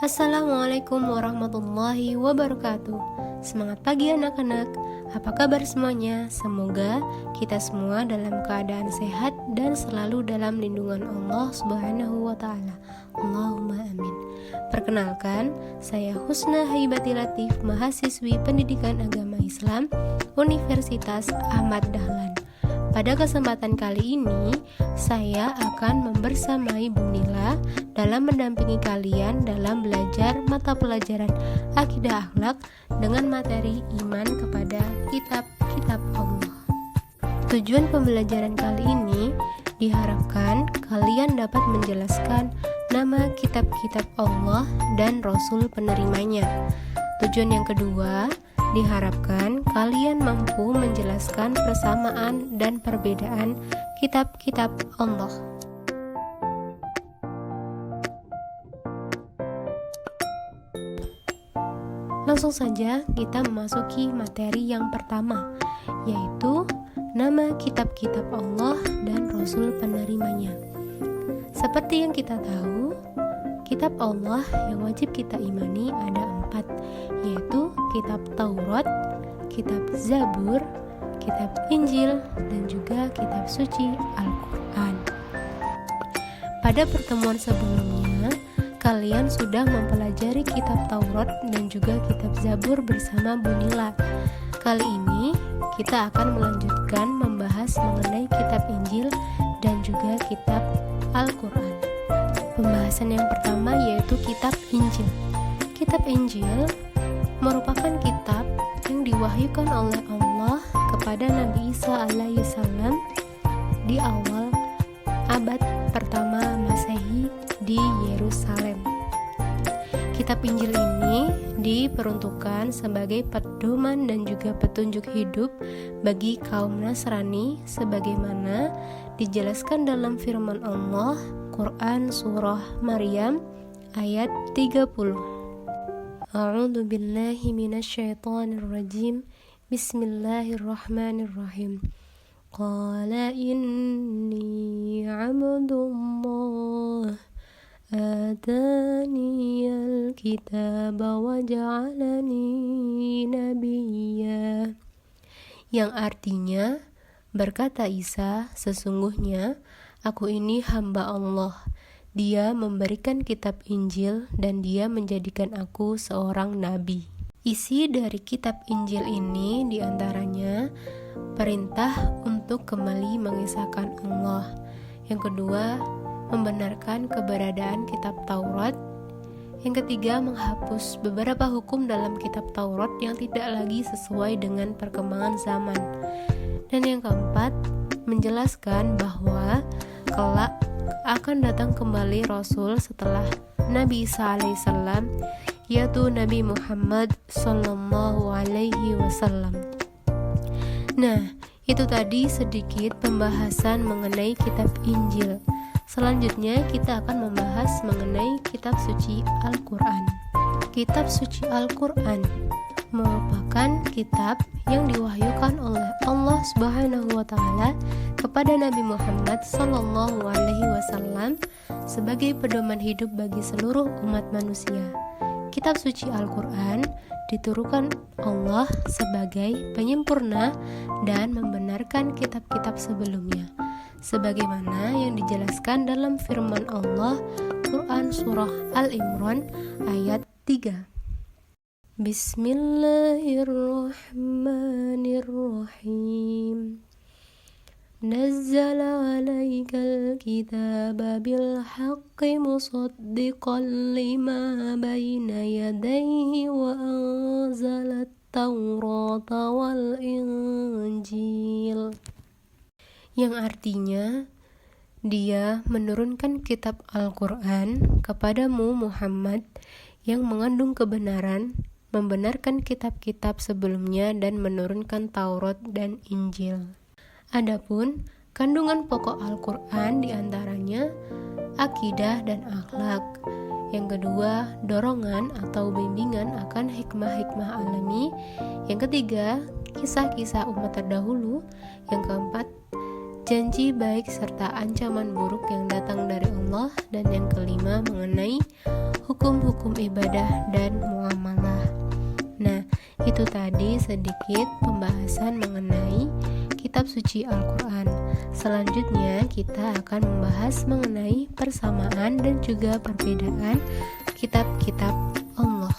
Assalamualaikum warahmatullahi wabarakatuh. Semangat pagi anak-anak. Apa kabar semuanya? Semoga kita semua dalam keadaan sehat dan selalu dalam lindungan Allah Subhanahu wa taala. Allahumma amin. Perkenalkan, saya Husna Haibati Latif, mahasiswi Pendidikan Agama Islam Universitas Ahmad Dahlan. Pada kesempatan kali ini, saya akan membersamai Bu Nila dalam mendampingi kalian dalam belajar mata pelajaran Akidah Akhlak dengan materi iman kepada kitab-kitab Allah. Tujuan pembelajaran kali ini diharapkan kalian dapat menjelaskan nama kitab-kitab Allah dan Rasul penerimanya. Tujuan yang kedua, diharapkan kalian mampu menjelaskan persamaan dan perbedaan kitab-kitab Allah. Langsung saja kita memasuki materi yang pertama, yaitu nama kitab-kitab Allah dan Rasul penerimanya. Seperti yang kita tahu, kitab Allah yang wajib kita imani ada 4, yaitu kitab Taurat, kitab Zabur, kitab Injil, dan juga kitab suci Al-Quran. Pada pertemuan sebelumnya, kalian sudah mempelajari kitab Taurat dan juga kitab Zabur bersama Bu Nila. Kali ini kita akan melanjutkan membahas mengenai kitab Injil dan juga kitab Al-Quran. Pembahasan yang pertama yaitu kitab Injil. Kitab Injil merupakan kitab yang diwahyukan oleh Allah kepada Nabi Isa alaihissalam di awal abad pertama Masehi di Yerusalem. Kitab Injil ini diperuntukkan sebagai pedoman dan juga petunjuk hidup bagi kaum Nasrani sebagaimana dijelaskan dalam firman Allah Quran Surah Maryam ayat 30. A'udzu billahi minasyaitonir rajim. Bismillahirrahmanirrahim. Qala inni 'abdullah ataniyal kitaba wa ja'alani nabiyya. Yang artinya, berkata Isa, sesungguhnya aku ini hamba Allah. Dia memberikan kitab Injil dan dia menjadikan aku seorang nabi. Isi dari kitab Injil ini diantaranya perintah untuk kembali mengisahkan Allah. Yang kedua, membenarkan keberadaan kitab Taurat. Yang ketiga, menghapus beberapa hukum dalam kitab Taurat yang tidak lagi sesuai dengan perkembangan zaman. Dan yang keempat, menjelaskan bahwa kelak akan datang kembali Rasul setelah Nabi Isa alaihissalam, yaitu Nabi Muhammad sallallahu alaihi wasallam. Nah, itu tadi sedikit pembahasan mengenai kitab Injil. Selanjutnya kita akan membahas mengenai kitab suci Al-Quran. Kitab suci Al-Quran merupakan kitab yang diwahyukan oleh Allah Subhanahu wa taala kepada Nabi Muhammad sallallahu alaihi wasallam sebagai pedoman hidup bagi seluruh umat manusia. Kitab suci Al-Quran diturunkan Allah sebagai penyempurna dan membenarkan kitab-kitab sebelumnya, sebagaimana yang dijelaskan dalam firman Allah Quran Surah Al-Imran ayat 3. Bismillahirrahmanirrahim. Nazzala 'alaikal kitaba bil haqqi musaddiqan lima baina yadayhi wa anzalat Taurata wal Injil. Yang artinya, Dia menurunkan kitab Al-Quran kepadamu Muhammad yang mengandung kebenaran, membenarkan kitab-kitab sebelumnya dan menurunkan Taurat dan Injil. Adapun kandungan pokok Al-Quran diantaranya akidah dan akhlak. Yang kedua, dorongan atau bimbingan akan hikmah-hikmah alami. Yang ketiga, kisah-kisah umat terdahulu. Yang keempat, janji baik serta ancaman buruk yang datang dari Allah. Dan yang kelima, mengenai hukum-hukum ibadah dan muamalah. Nah, itu tadi sedikit pembahasan mengenai kitab suci Al-Quran. Selanjutnya kita akan membahas mengenai persamaan dan juga perbedaan kitab-kitab Allah.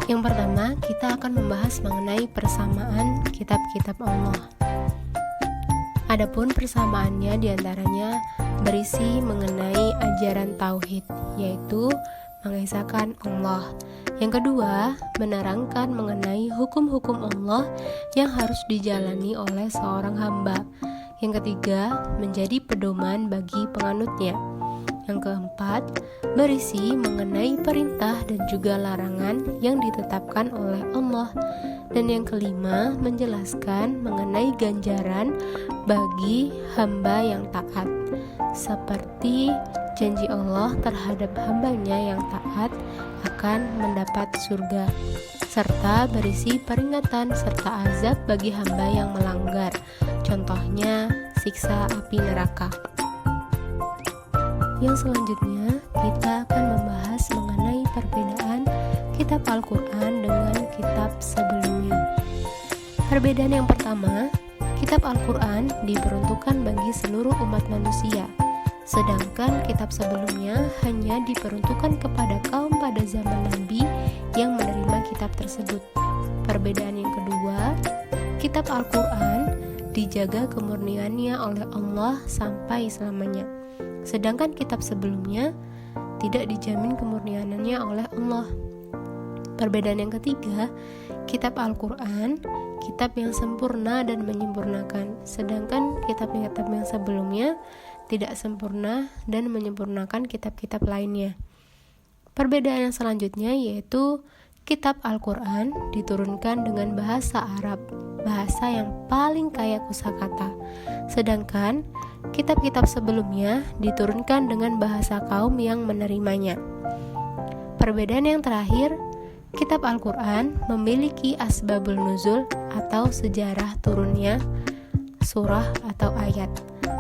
Yang pertama, kita akan membahas mengenai persamaan kitab-kitab Allah. Adapun persamaannya diantaranya berisi mengenai ajaran tauhid, yaitu mengesahkan Allah. Yang kedua, menerangkan mengenai hukum-hukum Allah yang harus dijalani oleh seorang hamba. Yang ketiga, menjadi pedoman bagi penganutnya. Yang keempat, berisi mengenai perintah dan juga larangan yang ditetapkan oleh Allah. Dan yang kelima, menjelaskan mengenai ganjaran bagi hamba yang taat, seperti janji Allah terhadap hambanya yang taat akan mendapat surga, serta berisi peringatan serta azab bagi hamba yang melanggar, contohnya siksa api neraka. Yang selanjutnya, kita akan membahas mengenai perbedaan kitab Al-Quran dengan kitab sebelumnya. Perbedaan yang pertama, kitab Al-Quran diperuntukkan bagi seluruh umat manusia, sedangkan kitab sebelumnya hanya diperuntukkan kepada kaum pada zaman Nabi yang menerima kitab tersebut. Perbedaan yang kedua, kitab Al-Quran dijaga kemurniannya oleh Allah sampai selamanya, sedangkan kitab sebelumnya tidak dijamin kemurniannya oleh Allah. Perbedaan yang ketiga, kitab Al-Quran kitab yang sempurna dan menyempurnakan, sedangkan kitab-kitab yang sebelumnya tidak sempurna dan menyempurnakan kitab-kitab lainnya. Perbedaan yang selanjutnya yaitu kitab Al-Quran diturunkan dengan bahasa Arab, bahasa yang paling kaya kosakata, sedangkan kitab-kitab sebelumnya diturunkan dengan bahasa kaum yang menerimanya. Perbedaan yang terakhir, kitab Al-Quran memiliki asbabul nuzul atau sejarah turunnya surah atau ayat,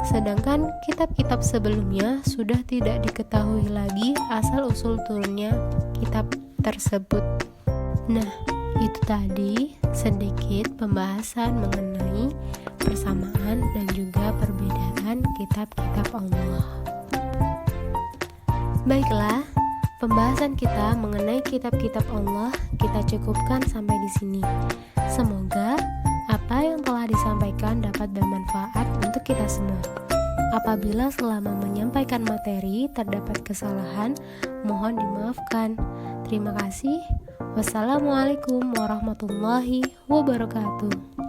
sedangkan kitab-kitab sebelumnya sudah tidak diketahui lagi asal-usul turunnya kitab tersebut. Nah, itu tadi sedikit pembahasan mengenai persamaan dan juga perbedaan kitab-kitab Allah. Baiklah, pembahasan kita mengenai kitab-kitab Allah kita cukupkan sampai di sini. Semoga apa yang telah disampaikan dapat bermanfaat untuk kita semua. Apabila selama menyampaikan materi terdapat kesalahan, mohon dimaafkan. Terima kasih. Wassalamualaikum warahmatullahi wabarakatuh.